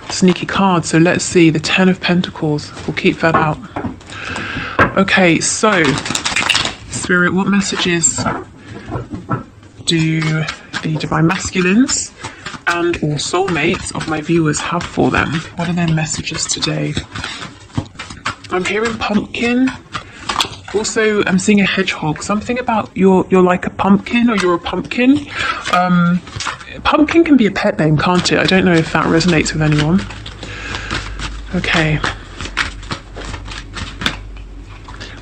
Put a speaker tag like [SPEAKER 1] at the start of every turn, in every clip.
[SPEAKER 1] sneaky card. So let's see, the Ten of Pentacles. We'll keep that out. Okay, so Spirit, what messages do the Divine Masculines and or soulmates of my viewers have for them? What are their messages today? I'm hearing pumpkin. Also, I'm seeing a hedgehog. Something about you're like a pumpkin, or you're a pumpkin. Pumpkin can be a pet name, can't it? I don't know if that resonates with anyone. Okay.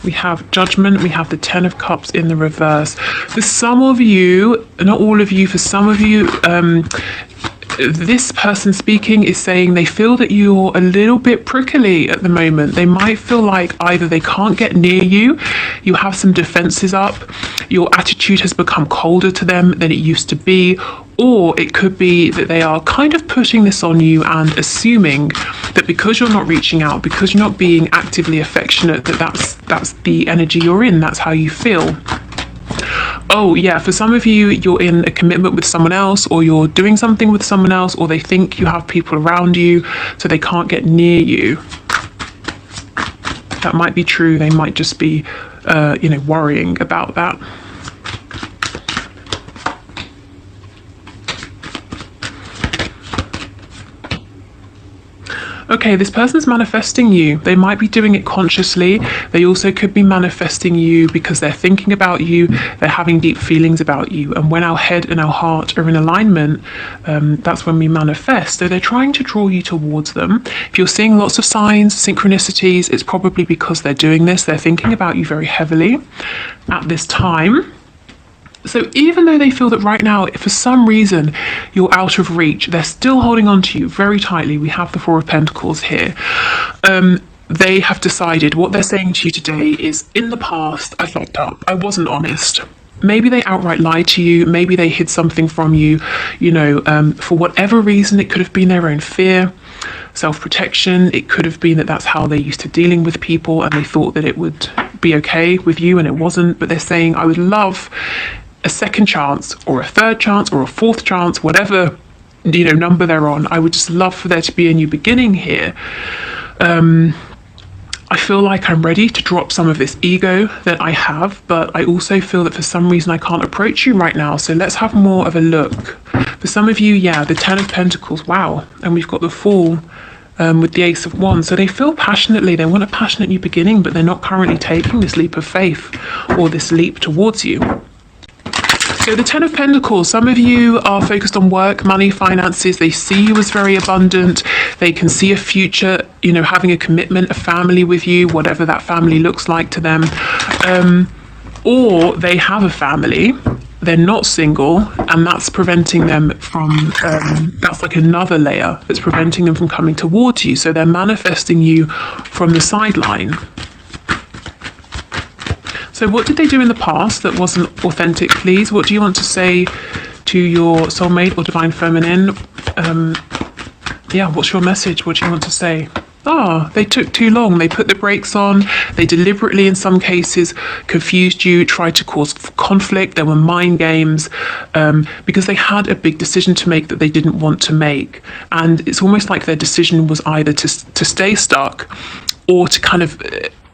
[SPEAKER 1] We have Judgment. We have the Ten of Cups in the reverse. For some of you, not all of you, for some of you, this person speaking is saying they feel that you're a little bit prickly at the moment. They might feel like either they can't get near you, you have some defenses up, your attitude has become colder to them than it used to be, or it could be that they are kind of putting this on you and assuming that because you're not reaching out, because you're not being actively affectionate, that's the energy you're in, that's how you feel. Oh yeah, for some of you, you're in a commitment with someone else, or you're doing something with someone else, or they think you have people around you, so they can't get near you. That might be true. They might just be, worrying about that. Okay, this person's manifesting you. They might be doing it consciously. They also could be manifesting you because they're thinking about you. They're having deep feelings about you. And when our head and our heart are in alignment, that's when we manifest. So they're trying to draw you towards them. If you're seeing lots of signs, synchronicities, it's probably because they're doing this. They're thinking about you very heavily at this time. So even though they feel that right now, if for some reason you're out of reach, they're still holding on to you very tightly. We have the Four of Pentacles here. They have decided what they're saying to you today is, in the past, I fucked up. I wasn't honest. Maybe they outright lied to you. Maybe they hid something from you. For whatever reason, it could have been their own fear, self-protection. It could have been that that's how they're used to dealing with people and they thought that it would be okay with you and it wasn't. But they're saying, I would love a second chance or a third chance or a fourth chance, whatever number they're on. I would just love for there to be a new beginning here. I feel like I'm ready to drop some of this ego that I have, but I also feel that for some reason I can't approach you right now. So let's have more of a look. For some of you, yeah, the Ten of Pentacles, wow. And we've got the Fool with the Ace of Wands. So they feel passionately, they want a passionate new beginning, but they're not currently taking this leap of faith or this leap towards you. So the Ten of Pentacles, some of you are focused on work, money, finances. They see you as very abundant. They can see a future, having a commitment, a family with you, whatever that family looks like to them. Or they have a family, they're not single, and that's preventing them from, that's like another layer that's preventing them from coming towards you. So they're manifesting you from the sideline. So what did they do in the past that wasn't authentic, please? What do you want to say to your soulmate or divine feminine? What's your message? What do you want to say? They took too long. They put the brakes on. They deliberately, in some cases, confused you, tried to cause conflict. There were mind games because they had a big decision to make that they didn't want to make. And it's almost like their decision was either to stay stuck or to kind of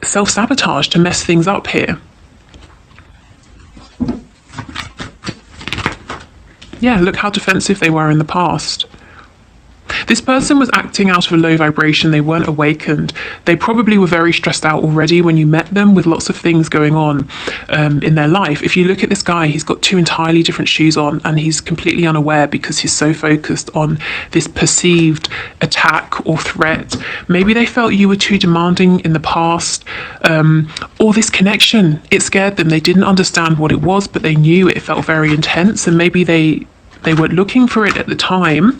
[SPEAKER 1] self-sabotage, to mess things up here. Yeah, look how defensive they were in the past. This person was acting out of a low vibration. They weren't awakened. They probably were very stressed out already when you met them, with lots of things going on in their life. If you look at this guy, he's got two entirely different shoes on and he's completely unaware because he's so focused on this perceived attack or threat. Maybe they felt you were too demanding in the past, or this connection, it scared them. They didn't understand what it was, but they knew it felt very intense, and maybe they weren't looking for it at the time,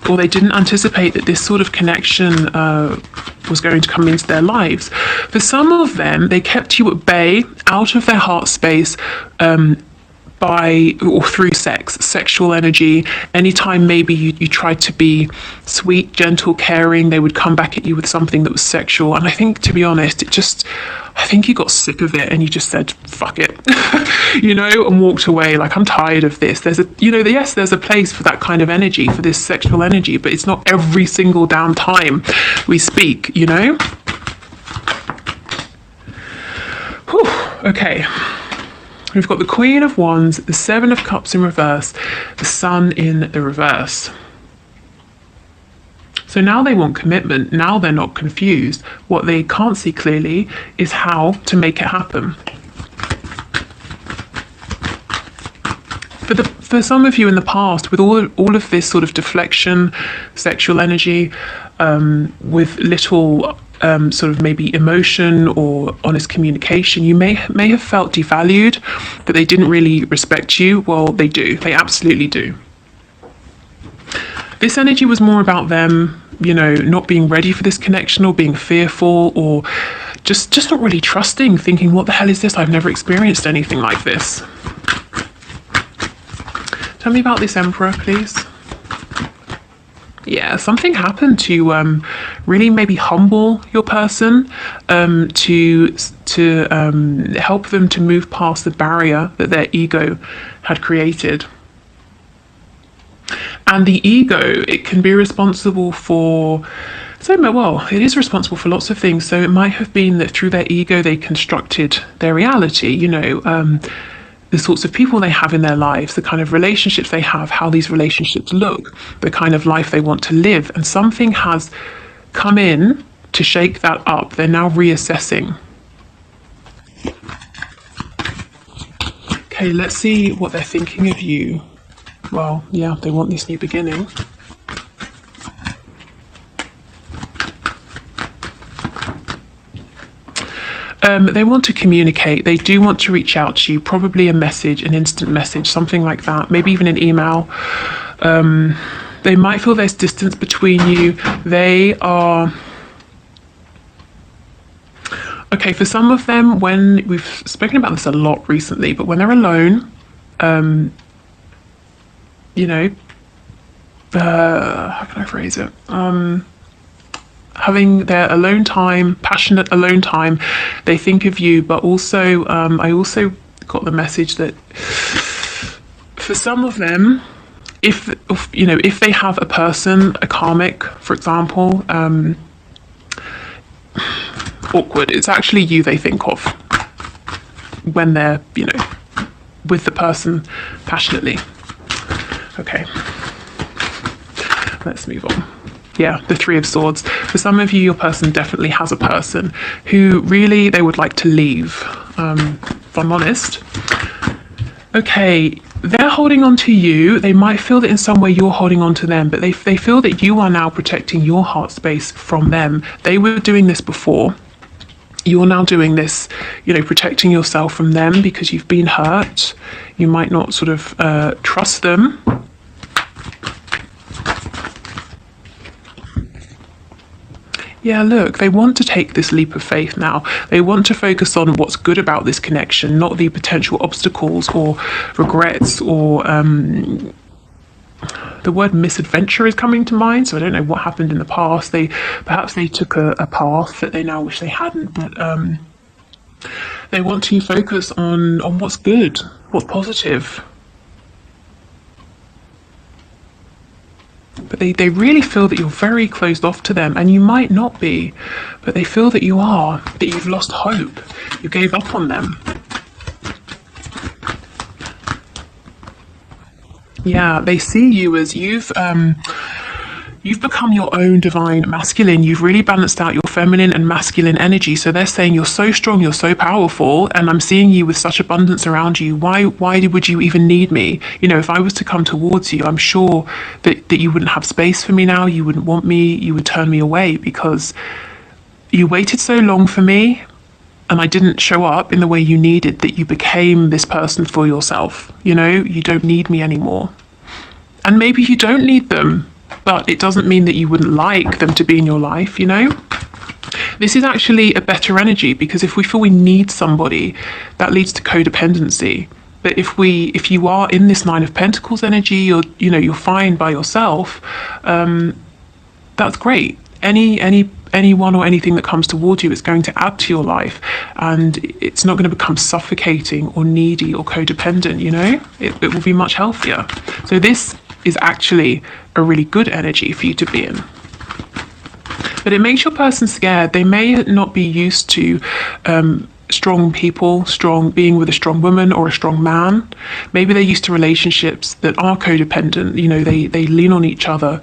[SPEAKER 1] or they didn't anticipate that this sort of connection was going to come into their lives. For some of them, they kept you at bay, out of their heart space, by or through sex, sexual energy. Anytime maybe you tried to be sweet, gentle, caring, they would come back at you with something that was sexual. And I think, to be honest, I think you got sick of it and you just said, fuck it, and walked away. Like, I'm tired of this. Yes, there's a place for that kind of energy, for this sexual energy, but it's not every single damn time we speak, Whew. Okay. We've got the Queen of Wands, the Seven of Cups in reverse, the Sun in the reverse. So now they want commitment. Now they're not confused. What they can't see clearly is how to make it happen. For some of you in the past, with all of this sort of deflection, sexual energy, with little sort of maybe emotion or honest communication, you may have felt devalued, that they didn't really respect you. Well, they do. They absolutely do. This energy was more about them, not being ready for this connection, or being fearful, or just not really trusting, thinking, what the hell is this? I've never experienced anything like this. Tell me about this Emperor, please. Yeah, something happened to really maybe humble your person, to help them to move past the barrier that their ego had created. And the ego, it can be responsible for, it is responsible for lots of things. So it might have been that through their ego, they constructed their reality, the sorts of people they have in their lives, the kind of relationships they have, how these relationships look, the kind of life they want to live. And something has come in to shake that up. They're now reassessing. Okay, let's see what they're thinking of you. Well, yeah, they want this new beginning. They want to communicate. They do want to reach out to you, probably a message, an instant message, something like that, maybe even an email. They might feel there's distance between you. They are... Okay, for some of them, when we've spoken about this a lot recently, but when they're alone, how can I phrase it? Having their alone time, passionate alone time, they think of you, but also, I also got the message that for some of them, if they have a person, a karmic, for example, awkward, it's actually you they think of when they're, with the person passionately. Okay, let's move on. Yeah, the Three of Swords. For some of you, your person definitely has a person who really they would like to leave, if I'm honest. Okay, they're holding on to you. They might feel that in some way you're holding on to them, but they feel that you are now protecting your heart space from them. They were doing this before. You're now doing this, protecting yourself from them because you've been hurt. You might not sort of trust them. Yeah, look, they want to take this leap of faith now. They want to focus on what's good about this connection, not the potential obstacles or regrets or the word misadventure is coming to mind. So I don't know what happened in the past. Perhaps they took a path that they now wish they hadn't, but they want to focus on what's good, what's positive. But they really feel that you're very closed off to them, and you might not be, but they feel that you are, that you've lost hope, you gave up on them. Yeah, they see you as you've become your own divine masculine. You've really balanced out your feminine and masculine energy. So they're saying you're so strong, you're so powerful, and I'm seeing you with such abundance around you. Why would you even need me? If I was to come towards you, I'm sure that you wouldn't have space for me now. You wouldn't want me. You would turn me away because you waited so long for me and I didn't show up in the way you needed, that you became this person for yourself. You don't need me anymore. And maybe you don't need them, but it doesn't mean that you wouldn't like them to be in your life, This is actually a better energy, because if we feel we need somebody, that leads to codependency.
[SPEAKER 2] But if you are in this Nine of Pentacles energy, or you're fine by yourself, that's great. Anyone or anything that comes towards you is going to add to your life, and it's not going to become suffocating or needy or codependent. It will be much healthier. So this is actually a really good energy for you to be in. But it makes your person scared. They may not be used to strong people, being with a strong woman or a strong man. Maybe they're used to relationships that are codependent. They lean on each other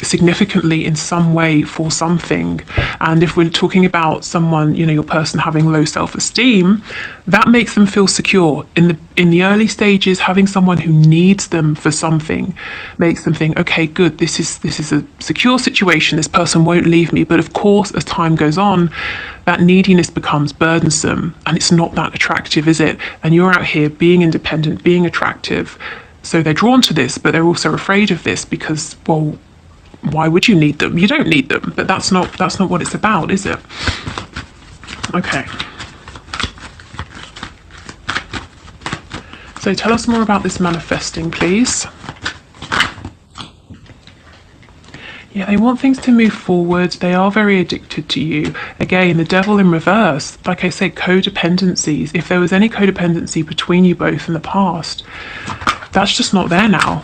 [SPEAKER 2] significantly in some way for something. And if we're talking about someone, your person having low self-esteem, that makes them feel secure. In the early stages, having someone who needs them for something makes them think, okay, good, this is a secure situation, this person won't leave me. But of course, as time goes on, that neediness becomes burdensome, and it's not that attractive, is it? And you're out here being independent, being attractive, so they're drawn to this, but they're also afraid of this because, well, why would you need them? You don't need them. But that's not what it's about, is it? Okay. So tell us more about this manifesting, please. Yeah, they want things to move forward. They are very addicted to you. Again, the devil in reverse. Like I said, codependencies. If there was any codependency between you both in the past, that's just not there now.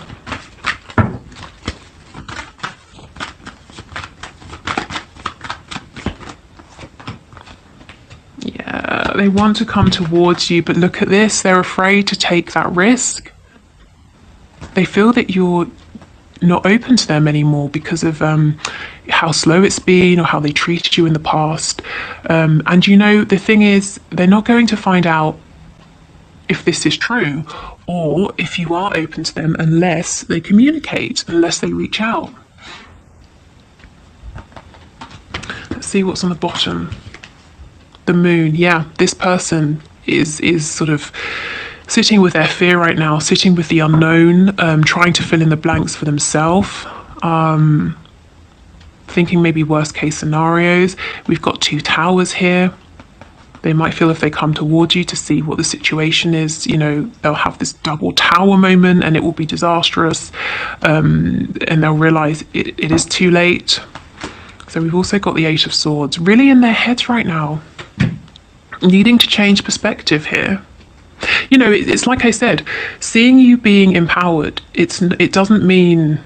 [SPEAKER 2] They want to come towards you, but look at this, they're afraid to take that risk. They feel that you're not open to them anymore because of how slow it's been or how they treated you in the past. And the thing is, they're not going to find out if this is true or if you are open to them unless they communicate, unless they reach out. Let's see what's on the bottom. The moon. Yeah, this person is sort of sitting with their fear right now, sitting with the unknown, trying to fill in the blanks for themselves, thinking maybe worst case scenarios. We've got 2 towers here. They might feel if they come towards you to see what the situation is, they'll have this double tower moment and it will be disastrous, and they'll realize it is too late. So we've also got the 8 of Swords, really in their heads right now, needing to change perspective here. It's like I said, seeing you being empowered, it doesn't mean,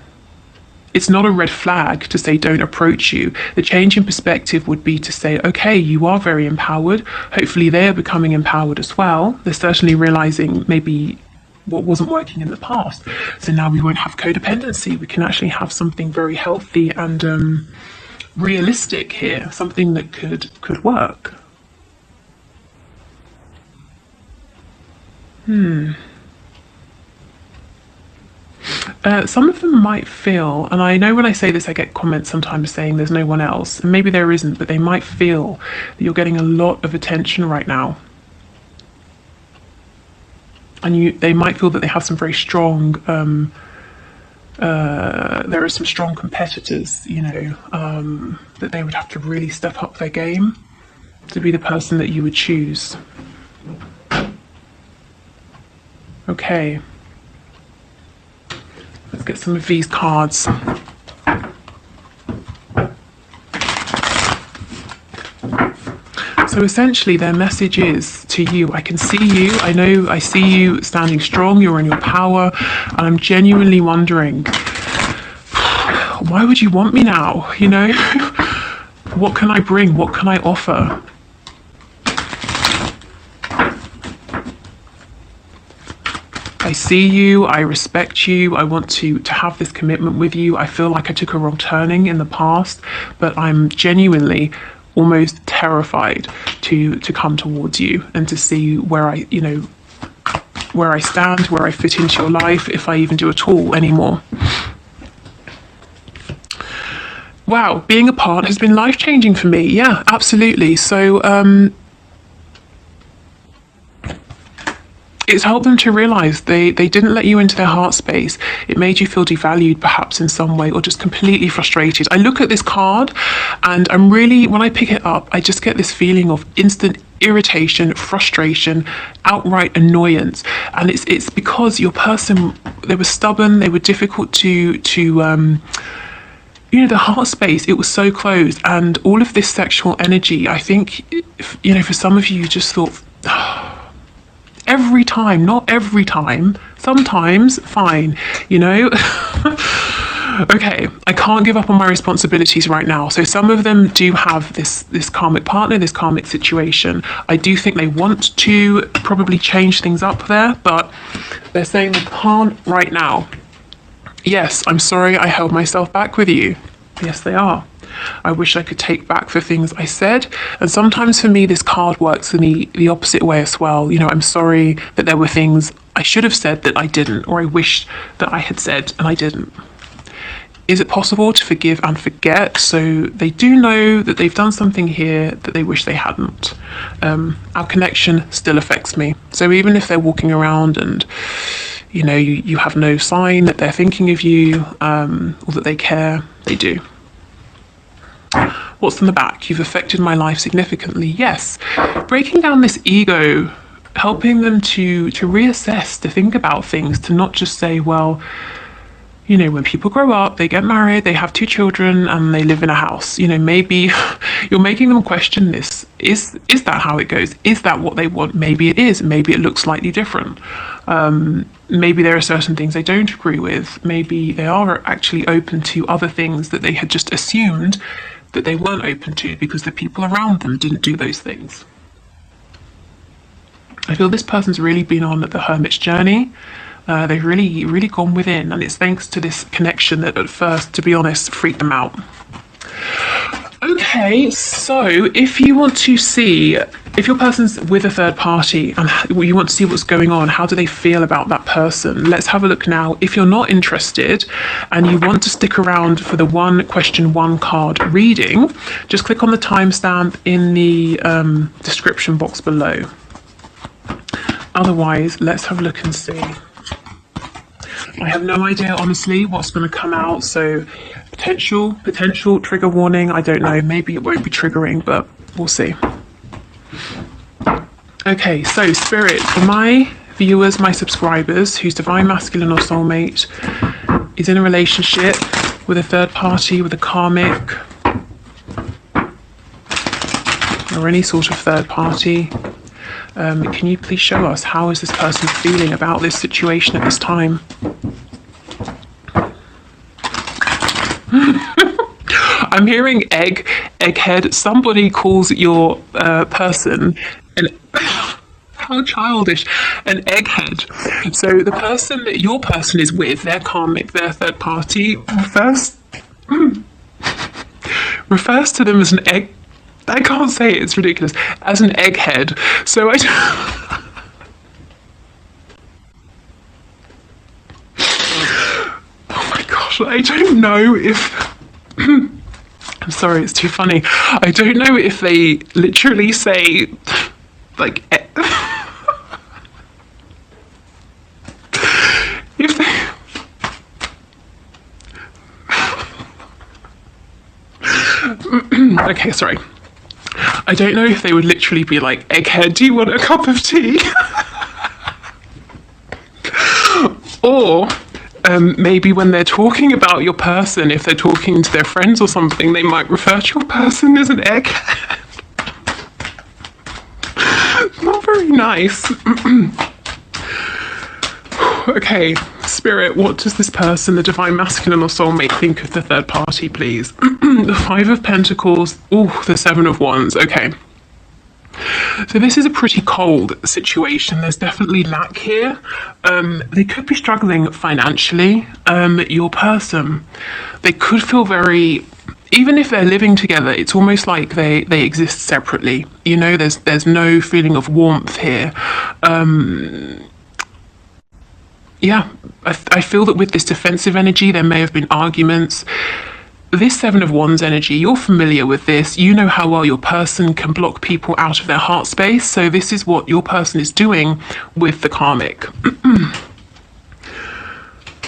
[SPEAKER 2] it's not a red flag to say don't approach you. The change in perspective would be to say, okay, you are very empowered. Hopefully they are becoming empowered as well. They're certainly realizing maybe what wasn't working in the past. So now we won't have codependency. We can actually have something very healthy and realistic here, something that could work. Some of them might feel, and I know when I say this I get comments sometimes saying there's no one else, and maybe there isn't, but they might feel that you're getting a lot of attention right now. And they might feel that they have some very strong, there are some strong competitors, that they would have to really step up their game to be the person that you would choose. Okay. Let's get some of these cards. So essentially their message is to you, I can see you, I see you standing strong, you're in your power, and I'm genuinely wondering, why would you want me now? What can I bring? What can I offer? I see you, I respect you, I want to have this commitment with you. I feel like I took a wrong turning in the past, but I'm genuinely almost terrified to come towards you and to see where I stand, where I fit into your life, if I even do at all anymore. Wow, being apart has been life-changing for me. Yeah, absolutely. So it's helped them to realize they didn't let you into their heart space. It made you feel devalued perhaps in some way, or just completely frustrated. I look at this card and I'm really, when I pick it up, I just get this feeling of instant irritation, frustration, outright annoyance. And it's because your person, they were stubborn, they were difficult to the heart space, it was so closed. And all of this sexual energy, I think, for some of you, you just thought, every time, not every time, sometimes, fine, Okay, I can't give up on my responsibilities right now. So some of them do have this karmic partner, this karmic situation. I do think they want to probably change things up there, but they're saying they can't right now. Yes, I'm sorry I held myself back with you. Yes, they are. I wish I could take back the things I said. And sometimes for me, this card works for me the opposite way as well. I'm sorry that there were things I should have said that I didn't, or I wished that I had said and I didn't. Is it possible to forgive and forget? So they do know that they've done something here that they wish they hadn't. Our connection still affects me. So even if they're walking around and you have no sign that they're thinking of you or that they care, they do. What's in the back? You've affected my life significantly. Yes. Breaking down this ego, helping them to reassess, to think about things, to not just say, well, when people grow up, they get married, they have 2 children, and they live in a house. Maybe you're making them question this. Is that how it goes? Is that what they want? Maybe it is. Maybe it looks slightly different. Maybe there are certain things they don't agree with. Maybe they are actually open to other things that they had just assumed that they weren't open to because the people around them didn't do those things. I feel this person's really been on the hermit's journey. They've really gone within, and it's thanks to this connection that at first, to be honest, freaked them out. Okay, so if you want to see, if your person's with a third party and you want to see what's going on, how do they feel about that person? Let's have a look now. If you're not interested and you want to stick around for the 1 question 1 card reading, just click on the timestamp in the description box below. Otherwise, let's have a look and see. I have no idea, honestly, what's going to come out. So potential trigger warning. I don't know. Maybe it won't be triggering, but we'll see. Okay, so Spirit, for my viewers, my subscribers, whose divine masculine or soulmate is in a relationship with a third party, with a karmic, or any sort of third party, can you please show us how is this person feeling about this situation at this time? I'm hearing egghead. Somebody calls your person how childish, an egghead. So the person that your person is with, their karmic, their third party, refers to them as an egg. I can't say it, it's ridiculous. As an egghead. So oh my gosh, I don't know if I'm sorry, it's too funny. I don't know if they literally say like if they okay, sorry. I don't know if they would literally be like, egghead, do you want a cup of tea? Or maybe when they're talking about your person, if they're talking to their friends or something, they might refer to your person as an egghead. Not very nice. Okay, Spirit, what does this person, the divine masculine or soulmate, think of the third party, please? The 5 of Pentacles, the 7 of Wands, okay. So this is a pretty cold situation. There's definitely lack here. They could be struggling financially. Your person, they could feel very, even if they're living together, it's almost like they exist separately. There's no feeling of warmth here. Yeah, I feel that with this defensive energy, there may have been arguments. This 7 of Wands energy, you're familiar with this. You know how well your person can block people out of their heart space. So this is what your person is doing with the karmic.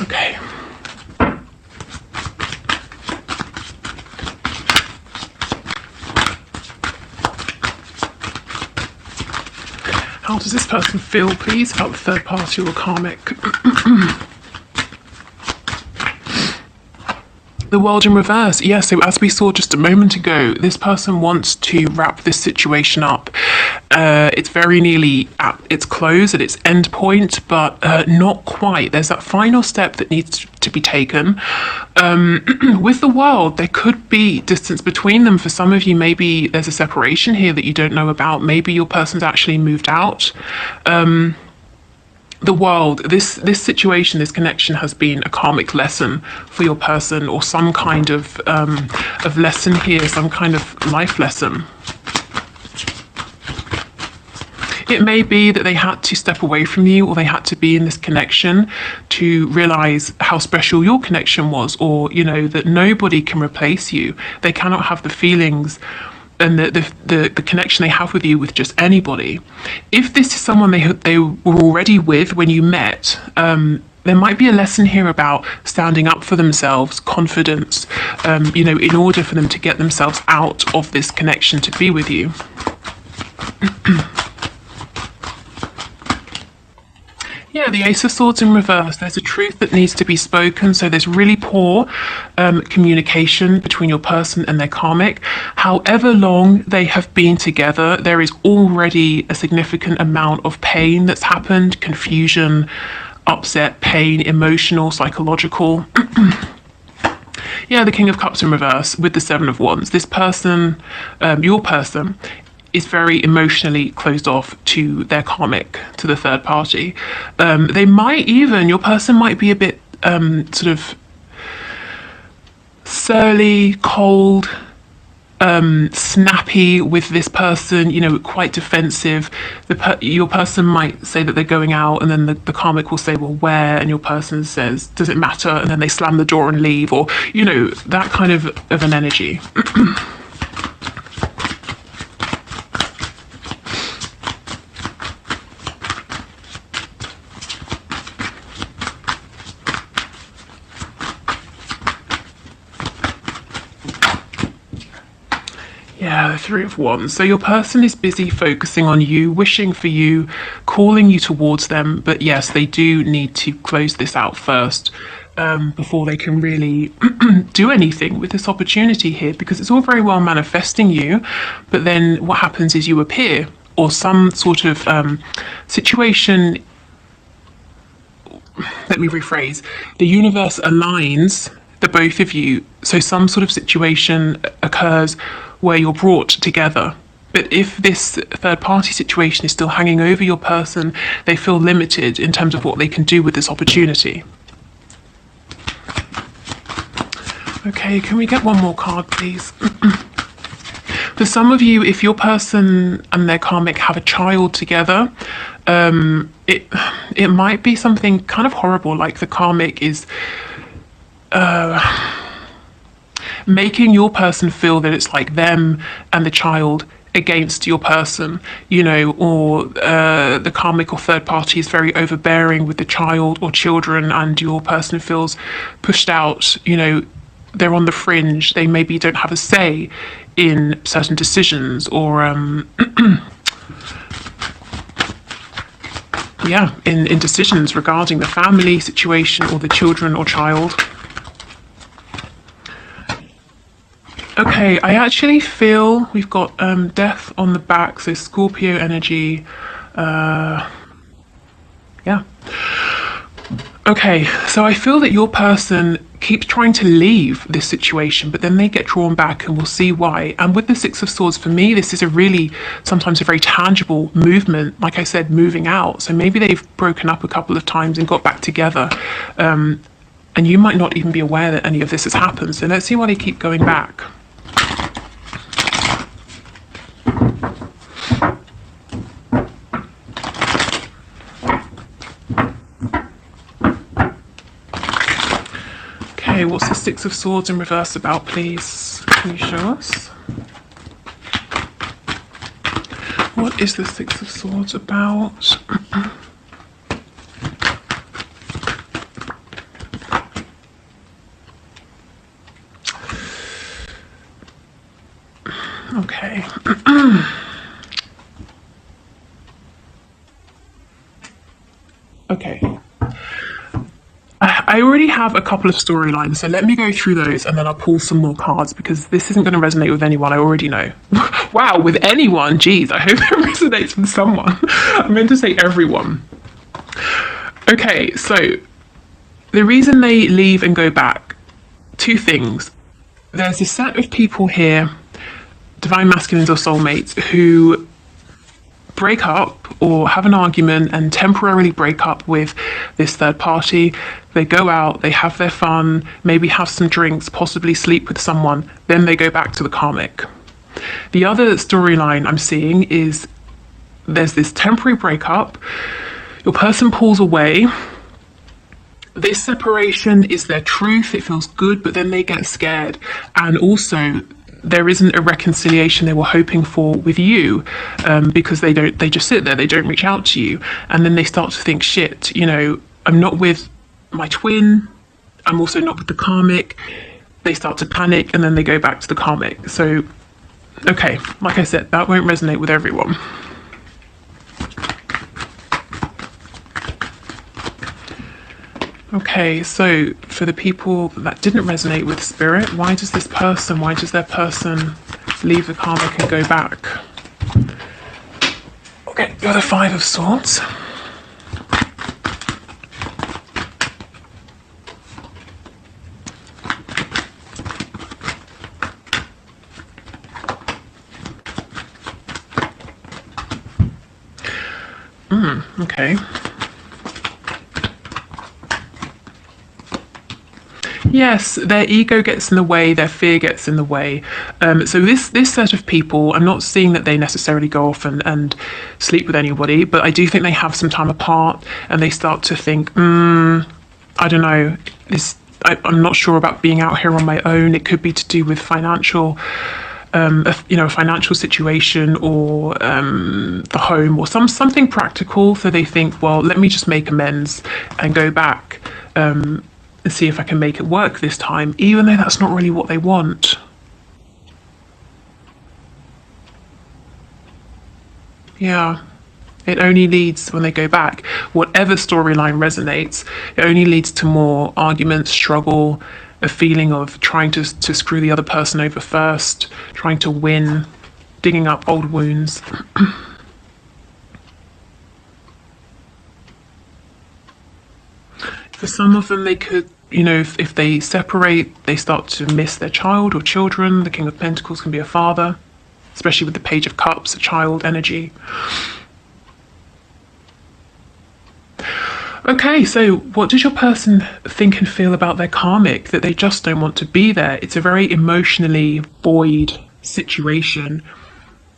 [SPEAKER 2] Okay.
[SPEAKER 1] How does this person feel, please, about the third party or karmic? The World in reverse. Yeah, so as we saw just a moment ago, this person wants to wrap this situation up. It's very nearly at its close, at its end point, but not quite. There's that final step that needs to be taken. With the World, there could be distance between them. For some of you, maybe there's a separation here that you don't know about. Maybe your person's actually moved out. The World, this situation, this connection has been a karmic lesson for your person, or some kind of lesson here, some kind of life lesson. It may be that they had to step away from you, or they had to be in this connection to realize how special your connection was, or, you know, that nobody can replace you. They cannot have the feelings and the connection they have with you with just anybody. If this is someone they were already with when you met, there might be a lesson here about standing up for themselves, confidence, you know, in order for them to get themselves out of this connection to be with you. Yeah, the Ace of Swords in reverse. There's a truth that needs to be spoken. So there's really poor communication between your person and their karmic. However long they have been together, there is already a significant amount of pain that's happened, confusion, upset, pain, emotional, psychological. Yeah, the King of Cups in reverse with the Seven of Wands. This person, your person, is very emotionally closed off to their karmic, to the third party. They might even, your person might be a bit sort of surly, cold, snappy with this person, you know, quite defensive. Your person might say that they're going out, and then the karmic will say, well, where? And your person says, does it matter? And then they slam the door and leave, or, you know, that kind of an energy. Yeah, the Three of Wands. So your person is busy focusing on you, wishing for you, calling you towards them. But yes, they do need to close this out first before they can really do anything with this opportunity here, because it's all very well manifesting you. But then what happens is you appear, or some sort of situation. Let me rephrase. The universe aligns the both of you. So some sort of situation occurs where you're brought together. But if this third party situation is still hanging over your person, they feel limited in terms of what they can do with this opportunity. Okay, can we get one more card, please? For some of you, if your person and their karmic have a child together, it might be something kind of horrible, like the karmic is making your person feel that it's like them and the child against your person, you know, or the karmic or third party is very overbearing with the child or children, and your person feels pushed out, you know, they're on the fringe, they maybe don't have a say in certain decisions, or yeah, in decisions regarding the family situation or the children or child. Okay, I actually feel we've got death on the back, so Scorpio energy. Yeah. Okay, so I feel that your person keeps trying to leave this situation, but then they get drawn back, and we'll see why. And with the Six of Swords, for me, this is a really, sometimes a very tangible movement, like I said, moving out. So maybe they've broken up a couple of times and got back together. And you might not even be aware that any of this has happened. So let's see why they keep going back. Okay, what's the Six of Swords in reverse about, please? Can you show us? What is the Six of Swords about? Okay. Okay. I already have a couple of storylines, so let me go through those and then I'll pull some more cards because this isn't going to resonate with anyone, I already know. Wow, with anyone? Geez, I hope it resonates with someone. I meant to say everyone. Okay, so the reason they leave and go back, two things. There's a set of people here, divine masculines or soulmates, who break up or have an argument and temporarily break up with this third party. They go out, they have their fun, maybe have some drinks, possibly sleep with someone, then they go back to the karmic. The other storyline I'm seeing is there's this temporary breakup, your person pulls away, this separation is their truth, it feels good, but then they get scared, and also there isn't a reconciliation they were hoping for with you, because they just sit there, they don't reach out to you, and then they start to think, shit, you know, I'm not with my twin, I'm also not with the karmic. They start to panic and then they go back to the karmic. So okay, like I said, that won't resonate with everyone. Okay, so for the people that didn't resonate with spirit, why does their person leave the karmic and go back? Okay, you're the Five of Swords. Okay. Yes, their ego gets in the way, their fear gets in the way. So this set of people, I'm not seeing that they necessarily go off and sleep with anybody, but I do think they have some time apart and they start to think, I don't know, I'm not sure about being out here on my own. It could be to do with financial, a financial situation or the home or something practical. So they think, well, let me just make amends and go back. And see if I can make it work this time, even though that's not really what they want. Yeah, it only leads, when they go back, whatever storyline resonates, it only leads to more arguments, struggle, a feeling of trying to screw the other person over first, trying to win, digging up old wounds. For some of them, they could, if they separate, they start to miss their child or children. The King of Pentacles can be a father, especially with the Page of Cups, a child energy. Okay, so what does your person think and feel about their karmic? That they just don't want to be there. It's a very emotionally void situation.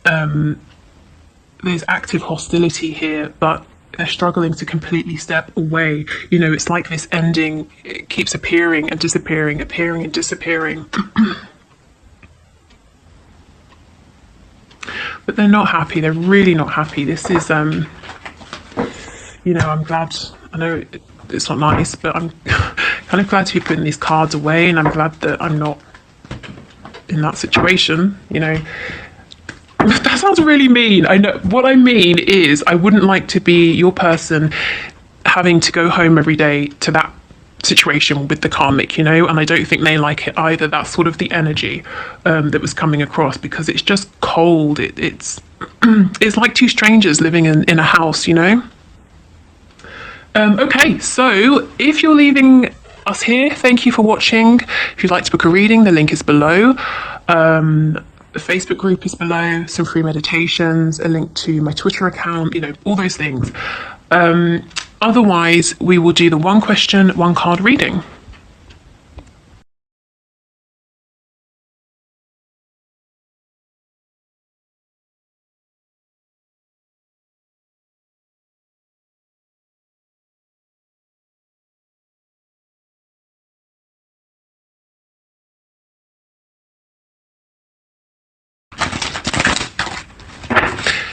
[SPEAKER 1] There's active hostility here, but they're struggling to completely step away. It's like this ending, it keeps appearing and disappearing, appearing and disappearing. But they're not happy. They're really not happy. This is, I'm glad, I know it's not nice, but I'm kind of glad to be putting these cards away, and I'm glad that I'm not in that situation, That sounds really mean. I know. What I mean is I wouldn't like to be your person having to go home every day to that situation with the karmic, and I don't think they like it either. That's sort of the energy that was coming across, because it's just cold. It's it's like two strangers living in a house, Okay, so if you're leaving us here, thank you for watching. If you'd like to book a reading, the link is below. The Facebook group is below, some free meditations, a link to my Twitter account, all those things. Otherwise, we will do the one question, one card reading.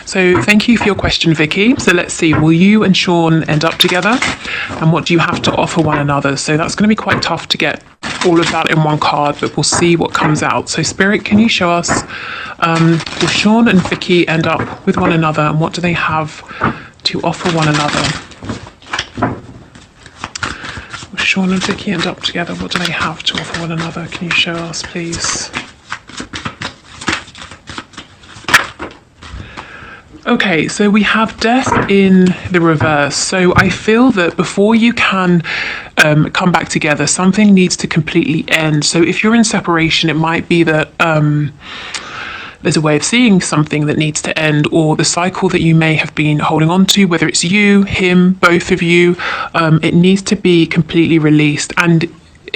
[SPEAKER 1] So thank you for your question, Vicky. So let's see, will you and Sean end up together? And what do you have to offer one another? So that's going to be quite tough to get all of that in one card, but we'll see what comes out. So Spirit, can you show us, will Sean and Vicky end up with one another, and what do they have to offer one another?
[SPEAKER 2] Sean and Vicky end up together. What do they have to offer one another? Can you show us, please? Okay, so we have death in the reverse. So I feel that before you can come back together, something needs to completely end. So if you're in separation, it might be that there's a way of seeing something that needs to end, or the cycle that you may have been holding on to, whether it's you, him, both of you, it needs to be completely released. And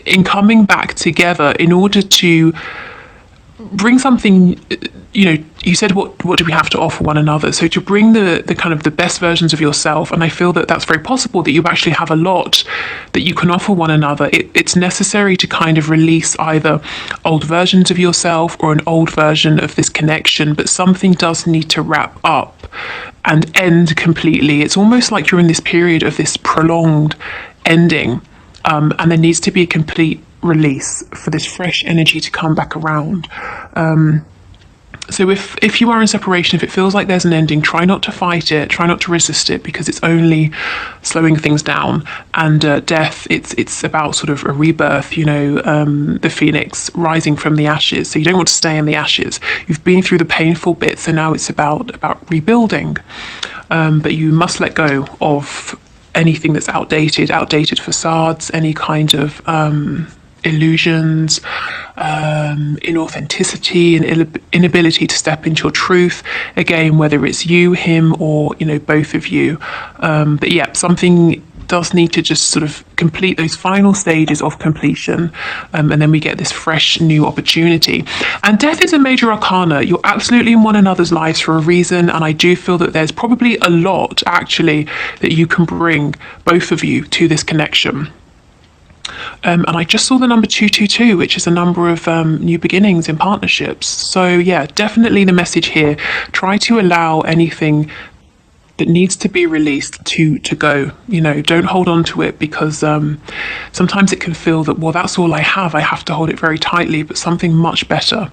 [SPEAKER 2] in coming back together, in order to bring something, you know, you said what do we have to offer one another? So to bring the kind of the best versions of yourself, and I feel that that's very possible, that you actually have a lot that you can offer one another. It's necessary to kind of release either old versions of yourself or an old version of this connection, but something does need to wrap up and end completely. It's almost like you're in this period of this prolonged ending, and there needs to be a complete release for this fresh energy to come back around. So if you are in separation, if it feels like there's an ending, try not to fight it, try not to resist it, because it's only slowing things down. And death, it's about sort of a rebirth, you know, the phoenix rising from the ashes. So you don't want to stay in the ashes. You've been through the painful bit, so now it's about rebuilding. But you must let go of anything that's outdated facades, any kind of illusions, inauthenticity, and inability to step into your truth. Again, whether it's you, him, or, you know, both of you. But yeah, something does need to just sort of complete those final stages of completion, and then we get this fresh new opportunity. And death is a major arcana. You're absolutely in one another's lives for a reason, and I do feel that there's probably a lot actually that you can bring, both of you, to this connection. And I just saw the number 222, which is a number of new beginnings in partnerships. So yeah, definitely the message here, try to allow anything that needs to be released to go. You know, don't hold on to it, because sometimes it can feel that, well, that's all I have to hold it very tightly, but something much better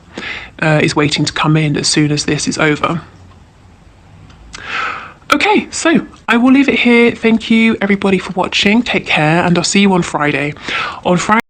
[SPEAKER 2] is waiting to come in as soon as this is over. Okay, so I will leave it here. Thank you everybody for watching. Take care, and I'll see you on Friday. On Friday